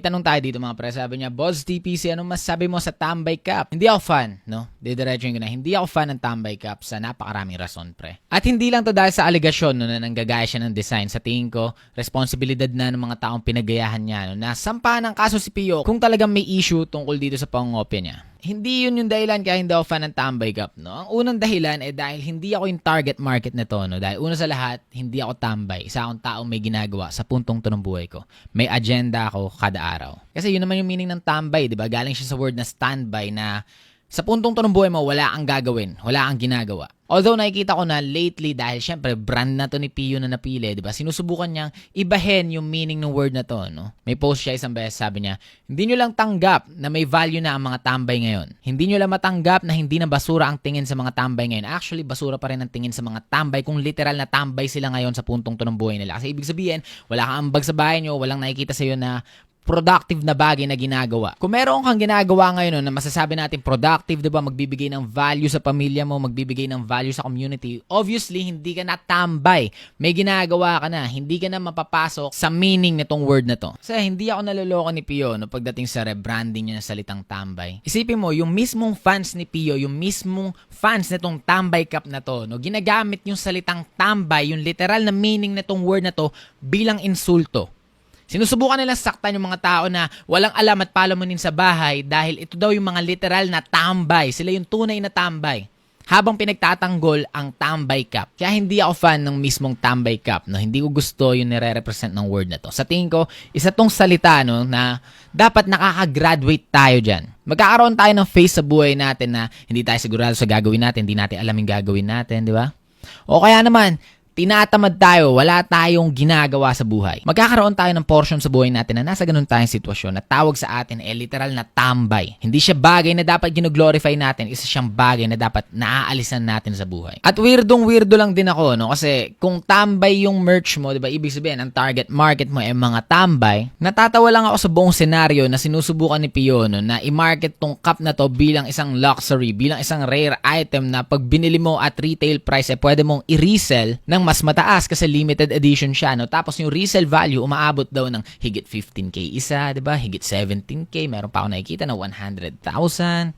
tanong tayo dito mga pre. Sabi niya, Boss TPC, anong masasabi mo sa Tambay Cup? Hindi ako fan, no? Didiretso ko na. Hindi ako fan ng Tambay Cup sa napakaraming rason, pre. At hindi lang to dahil sa aligasyon, no, na nanggagaya siya ng design. Sa tingin ko, responsibilidad na ng mga taong pinagayahan niya, no, na sampahan ng kaso si Pio kung talagang may issue tungkol dito sa pangopya niya. Hindi yun yung dahilan kaya hindi ako fan ng Tambay Cup, no? Ang unang dahilan dahil hindi ako yung target market na to, no? Dahil una sa lahat, hindi ako tambay. Isa akong taong may ginagawa sa puntong to ng buhay ko. May agenda ako kada araw. Kasi yun naman yung meaning ng tambay, di ba? Galing siya sa word na standby na sa puntong to ng buhay mo, wala kang gagawin, wala kang ginagawa. Although nakikita ko na lately dahil syempre brand na to ni Pio na napili, 'di ba? Sinusubukan niyang ibahin yung meaning ng word na to, no? May post siya isang beses, sabi niya, "Hindi niyo lang tanggap na may value na ang mga tambay ngayon. Hindi niyo lang matanggap na hindi na basura ang tingin sa mga tambay ngayon. Actually, basura pa rin ang tingin sa mga tambay kung literal na tambay sila ngayon sa puntong to ng buhay nila. Kasi ibig sabihin, wala kang ambag sa bahay niyo, walang nakikita sa iyo na productive na bagay na ginagawa. Kung meron kang ginagawa ngayon na masasabi natin productive, 'di ba, magbibigay ng value sa pamilya mo, magbibigay ng value sa community, obviously hindi ka na tambay. May ginagawa ka na, hindi ka na mapapasok sa meaning nitong word na to. Kasi hindi ako naloloko ni Pio no pagdating sa rebranding niya ng salitang tambay. Isipin mo, yung mismong fans ni Pio, yung mismong fans nitong Tambay Cup na to, no, ginagamit yung salitang tambay, yung literal na meaning nitong word na to bilang insulto. Sinusubukan nilang saktan yung mga tao na walang alam at palamunin sa bahay dahil ito daw yung mga literal na tambay. Sila yung tunay na tambay. Habang pinagtatanggol ang Tambay Cup. Kaya hindi ako fan ng mismong Tambay Cup. No? Hindi ko gusto yung nire-represent ng word na to. Sa tingin ko, isa tong salita no, na dapat nakaka-graduate tayo dyan. Magkakaroon tayo ng face sa buhay natin na hindi tayo sigurado sa gagawin natin, hindi natin alam yung gagawin natin, di ba? O kaya naman, tinatamad tayo, wala tayong ginagawa sa buhay. Magkakaroon tayo ng portion sa buhay natin na nasa ganun tayong sitwasyon na tawag sa atin literal na tambay. Hindi siya bagay na dapat gino-glorify natin, isa siyang bagay na dapat naaalisan natin sa buhay. At weirdo lang din ako, no? Kasi kung tambay yung merch mo, 'di ba? Ibig sabihin ang target market mo ay mga tambay. Natatawa lang ako sa buong senaryo na sinusubukan ni Pio, no, na i-market tong cup na to bilang isang luxury, bilang isang rare item na pag binili mo at retail price pwede mong i-resell ng mas mataas kasi limited edition siya, no? Tapos yung resale value umaabot daw ng higit 15k isa, 'di ba? Higit 17k, meron pa ako nakikita na 100,000.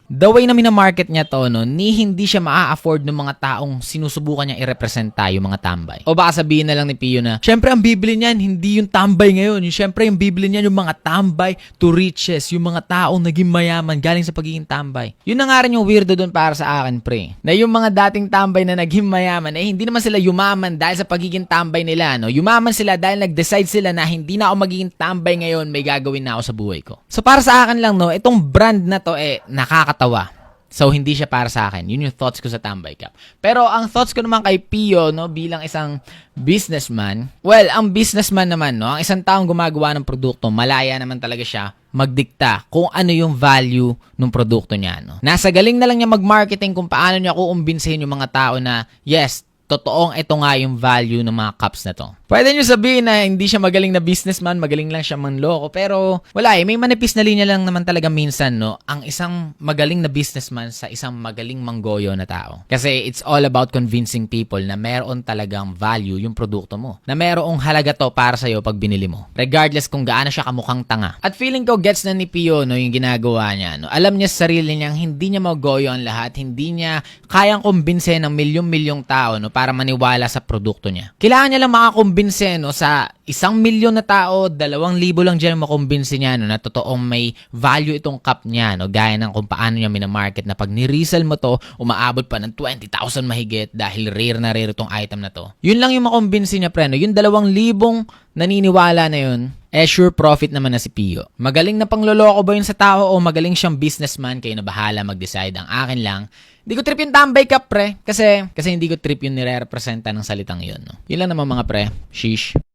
The way na minamarket niya to, no, hindi siya maa-afford ng mga taong sinusubukan niya i-represent tayo mga tambay. O baka sabihin na lang ni Pio na, syempre ang bibili niyan hindi yung tambay ngayon. Syempre yung bibili niyan yung mga tambay to riches, yung mga taong naging mayaman galing sa pagiging tambay. Yun na nga rin yung weirdo doon para sa akin, pre. Na yung mga dating tambay na naging mayaman, hindi naman sila yumaman dahil sa pagiging tambay nila, no? Yumaman sila dahil nag-decide sila na hindi na ako magiging tambay ngayon, may gagawin na ako sa buhay ko. So para sa akin lang, no, itong brand na to nakakatawa. So hindi siya para sa akin. Yun yung thoughts ko sa Tambay Cup. Pero ang thoughts ko naman kay Pio, no, bilang isang businessman, well, ang businessman naman, no, ang isang taong gumagawa ng produkto, malaya naman talaga siya magdikta kung ano yung value ng produkto niya, no. Nasa galing na lang niya mag-marketing kung paano niya kuumbinsihin yung mga tao na yes, totoong ito nga yung value ng mga cups na to. Pwede nyo sabihin na hindi siya magaling na businessman, magaling lang siya manloko, pero wala may manipis na linya lang naman talaga minsan, no, ang isang magaling na businessman sa isang magaling manggoyo na tao. Kasi it's all about convincing people na meron talagang value yung produkto mo. Na merong halaga to para sa'yo pag binili mo. Regardless kung gaano siya kamukhang tanga. At feeling ko gets na ni Pio, no, yung ginagawa niya. No? Alam niya sa sarili niyang hindi niya magoyo ang lahat, hindi niya kayang kumbinsin ng milyong-milyong tao, no, para maniwala sa produkto niya. Kailangan niya lang makakumbinsin, no, sa 1,000,000 na tao, 2,000 lang dyan makumbinsin niya, no, na totoong may value itong cup niya, no, gaya ng kung paano niya minamarket na pag ni-resell mo to, umaabot pa ng 20,000 mahigit dahil rare na rare itong item na to. Yun lang yung makumbinsin niya, pre, no? Yung 2,000 naniniwala na yun, sure profit naman na si Pio. Magaling na pangloloko ba yun sa tao o magaling siyang businessman, kayo na bahala mag-decide. Ang akin lang, hindi ko trip yung Tambay Cup, pre. Kasi hindi ko trip yung nire-representa ng salitang yun, no? Yun lang naman mga pre. Sheesh.